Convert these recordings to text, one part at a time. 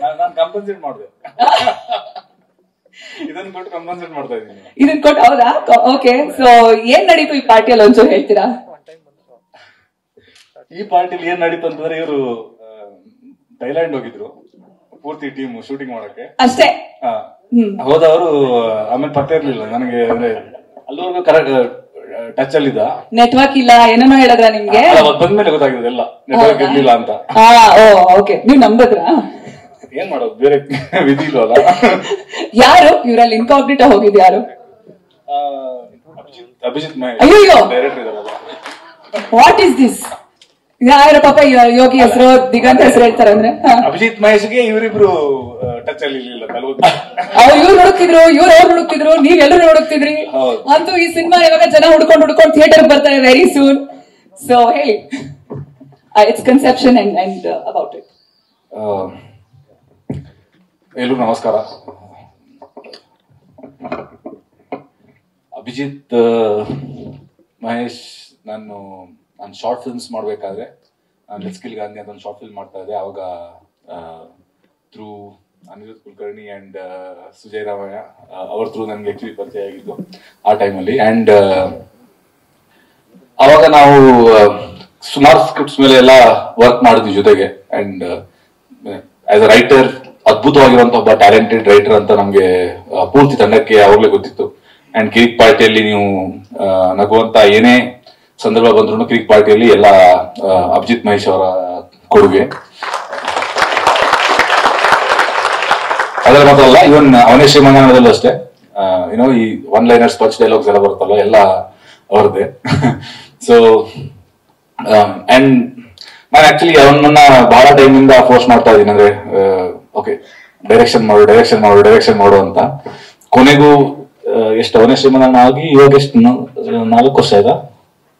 ನಾನು ಕಂಪನ್ಸೇಟ್ ಮಾಡಿದೆ, ಇದನ್ನ ಕೊಟ್ಟು ಕಂಪನ್ಸೇಟ್ ಮಾಡ್ತಾ ಇದ್ದೀನಿ. ಇದನ್ನ ಕೊಟ್ಟು ಹೌದಾ? ಓಕೆ. ಸೊ ಏನ್ ನಡೀತು ಈ ಪಾರ್ಟಿಯಲ್ಲಿ ಒಂಚೂರು ಹೇಳ್ತೀರಾ? ಈ ಪಾರ್ಟಿಲಿ ಏನ್ ನಡೀತು ಅಂತಂದ್ರೆ, ಇವರು ಥೈಲ್ಯಾಂಡ್ ಹೋಗಿದ್ರು ಪೂರ್ತಿ ಟೀಮ್ ಶೂಟಿಂಗ್ ಮಾಡಕ್ಕೆ ಅಷ್ಟೇ. ಹೋದವರು ಆಮೇಲೆ ಪತ್ತೆ ಇರ್ಲಿಲ್ಲ ನನಗೆ, ಅಂದ್ರೆ ಅಲ್ಲಿವರೆಗೂ ಕರೆಕ್ಟ್ ಟಚ್ ಅಲ್ಲಿದ್ದ, ನೆಟ್ವರ್ಕ್ ಇಲ್ಲ ಏನೇನೋ ಹೇಳಿದ್ರ ನಿಮ್ಗೆ? ಬಂದ್ಮೇಲೆ ಗೊತ್ತಾಗಿದೆ ಎಲ್ಲ ನೆಟ್ವರ್ಕ್ ಇರ್ಲಿಲ್ಲ ಅಂತ. ಓಕೆ, ನೀವ್ ನಂಬದ್ರಾ? ಏನ್ ಮಾಡೋದು, ಬೇರೆ ವಿಧಿ ಇಲ್ವಲ್ಲ. ಯಾರು ಇವ್ರಲ್ಲಿ ಇನ್ಕಾಗ್ನಿಟೋ ಹೋಗಿದ್ ಯಾರು? ಅಭಿಜಿತ್ ಮಹೇಶ್ ಅಯ್ಯೋ, ಡೈರೆಕ್ಟರ್ ಇದಾರಲ್ಲ. What is this? ಯಾರ ಪಾಪ ಯೋಗಿ ಹೆಸರು ದಿಗಂತ್ ಹೆಸರು ಹೇಳ್ತಾರೆ ಅಂದ್ರೆ ಅಭಿಜಿತ್ ಮಹೇಶ್ಗೆ ಇವರಿಬ್ರು ಟಚ್ ಅಲ್ಲಿ ಇರ್ಲಿಲ್ಲ. ಇವ್ರು ಹುಡುಕ್ತಿದ್ರು, ಇವ್ರು ಅವ್ರು ಹುಡುಕ್ತಿದ್ರು, ನೀವೆಲ್ಲರೂ ಹುಡುಕ್ತಿದ್ರಿ. ಅಂತೂ ಈ ಸಿನಿಮಾ ಇವಾಗ ಜನ ಹುಡ್ಕೊಂಡು ಥಿಯೇಟರ್ ಬರ್ತಾರೆ ವೆರಿ ಸೂನ್. ಸೊ ಹೇಳಿ, it's conception and about it. ಎಲ್ರಿಗೂ ನಮಸ್ಕಾರ. ಅಭಿಜಿತ್ ಮಹೇಶ್, ನಾನು ಶಾರ್ಟ್ ಫಿಲ್ಮ್ಸ್ ಮಾಡ್ಬೇಕಾದ್ರೆ ಲೆಟ್ಸ್ಕಿಲ್ ಗಾಂಧಿ ಅಂತ ಒಂದು ಶಾರ್ಟ್ ಫಿಲ್ಮ್ ಮಾಡ್ತಾ ಇದ್ದೆ. ಅವಾಗ ಥ್ರೂ ಅನಿರುದ್ಧ್ ಕುಲಕರ್ಣಿ ಅಂಡ್ ಸುಜಯ್ ರಾಮಯ್ಯ ಅವ್ರ ಥ್ರೂ ನನ್ಗೆ ಆಕ್ಚುಲಿ ಪರಿಚಯ ಆಗಿದ್ದು ಆ ಟೈಮಲ್ಲಿ. ಅಂಡ್ ಅವಾಗ ನಾವು ಸುಮಾರು ಸ್ಕ್ರಿಪ್ಟ್ಸ್ ಮೇಲೆ ಎಲ್ಲ ವರ್ಕ್ ಮಾಡಿದ್ವಿ ಜೊತೆಗೆ. ಅಂಡ್ ಆಸ್ ಅ ರೈಟರ್ ಅದ್ಭುತವಾಗಿರುವಂತ ಒಬ್ಬ ಟ್ಯಾಲೆಂಟೆಡ್ ರೈಟರ್ ಅಂತ ನಮ್ಗೆ ಪೂರ್ತಿ ತಂಡಕ್ಕೆ ಅವಾಗಲೇ ಗೊತ್ತಿತ್ತು. ಅಂಡ್ ಕಿರಿಕ್ ಪಾರ್ಟಿಯಲ್ಲಿ ನೀವು ನಗುವಂತ ಏನೇ ಸಂದರ್ಭ ಬಂದ್ರು ಕ್ರಿಕ್ ಪಾರ್ಟಿಯಲ್ಲಿ ಎಲ್ಲ ಅಭಿಜಿತ್ ಮಹೇಶ್ ಅವರ ಕೊಡುಗೆ. ಅದರ ಮಾತ್ರ ಅಲ್ಲ, ಇವನ್ ಅವನೇ ಶ್ರೀಮಂಗನದಲ್ಲೂ ಅಷ್ಟೇ. ಏನೋ ಈ ಒನ್ ಲೈನರ್ಸ್ ಪಂಚ್ ಡೈಲಾಗ್ಸ್ ಎಲ್ಲ ಬರುತ್ತಲ್ಲ, ಎಲ್ಲ ಅವರದ್ದೇ. ಸೊ ಅಂಡ್ ನಾನು ಆಕ್ಚುಲಿ ಅವನನ್ನ ಬಹಳ ಟೈಮ್ ಇಂದ ಫೋರ್ಸ್ ಮಾಡ್ತಾ ಇದ್ದೀನಿ, ಅಂದ್ರೆ ಓಕೆ ಡೈರೆಕ್ಷನ್ ಮಾಡು ಅಂತ. ಕೊನೆಗೂ ಎಷ್ಟು ಅವನೇ ಶ್ರೀಮಂಗನ ಆಗಿ ಇವಾಗ ಎಷ್ಟು 4 ವರ್ಷ ಆಯ್ತಾ?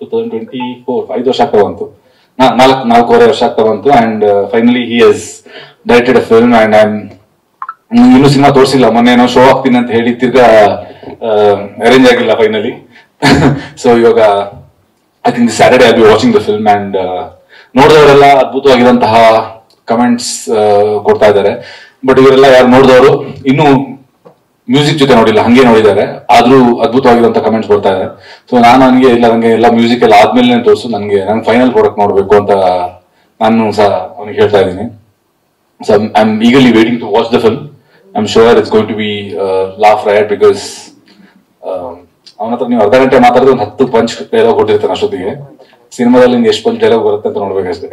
2024 5 ವರ್ಷ ಆಗ್ತಾ ಬಂತು, 4.5 ವರ್ಷ ಆಗ್ತಾ ಬಂತು. And finally he has directed a film. And ಇನ್ನೂ ಸಿನಿಮಾ ತೋರಿಸಿಲ್ಲ, ಮೊನ್ನೆ ಏನೋ ಶೋ ಆಗ್ತೀನಿ ಅಂತ ಹೇಳಿ ತಿರ್ಗಾ ಅರೇಂಜ್ ಆಗಿಲ್ಲ ಫೈನಲಿ. ಸೊ ಇವಾಗ I think Saturday I be watching the film. And ನೋಡಿದವರೆಲ್ಲ ಅದ್ಭುತವಾಗಿರುವಂತಹ ಕಮೆಂಟ್ಸ್ ಕೊಡ್ತಾ ಇದ್ದಾರೆ. ಬಟ್ ಇವರೆಲ್ಲ ಯಾರು ನೋಡಿದವರು ಇನ್ನೂ ಮ್ಯೂಸಿಕ್ ಜೊತೆ ನೋಡಿಲ್ಲ, ಹಂಗೆ ನೋಡಿದ್ದಾರೆ, ಆದ್ರೂ ಅದ್ಭುತವಾಗಿರುವಂತ ಕಮೆಂಟ್ಸ್ ಬರ್ತಾ ಇದೆ. ಸೊ ನಾನು ನನಗೆ ಎಲ್ಲ ಮ್ಯೂಸಿಕ್ ಎಲ್ಲ ಆದ್ಮೇಲೆ ತೋರಿಸು, ನನಗೆ ಫೈನಲ್ ಪ್ರಾಡಕ್ಟ್ ನೋಡ್ಬೇಕು ಅಂತ ನಾನು ಸಹ ಅವನಿಗೆ ಹೇಳ್ತಾ ಇದ್ದೀನಿ. So I am eagerly waiting to watch the film. I am sure it's going to be laugh riot, because ಅವನ ಹತ್ರ ನೀವು ಅರ್ಧ ಗಂಟೆ ಮಾತಾಡಿದ್ರೆ ಒಂದು 10 ಪಂಚ್ ಡೈಲಾಗ್ ಕೊಟ್ಟಿರ್ತಾನೆ ಅಷ್ಟೊತ್ತಿಗೆ. ಸಿನಿಮಾದಲ್ಲಿ ಎಷ್ಟು ಪಂಚ್ ಡೈಲಾಗ್ ಬರುತ್ತೆ ಅಂತ ನೋಡ್ಬೇಕಷ್ಟೇ.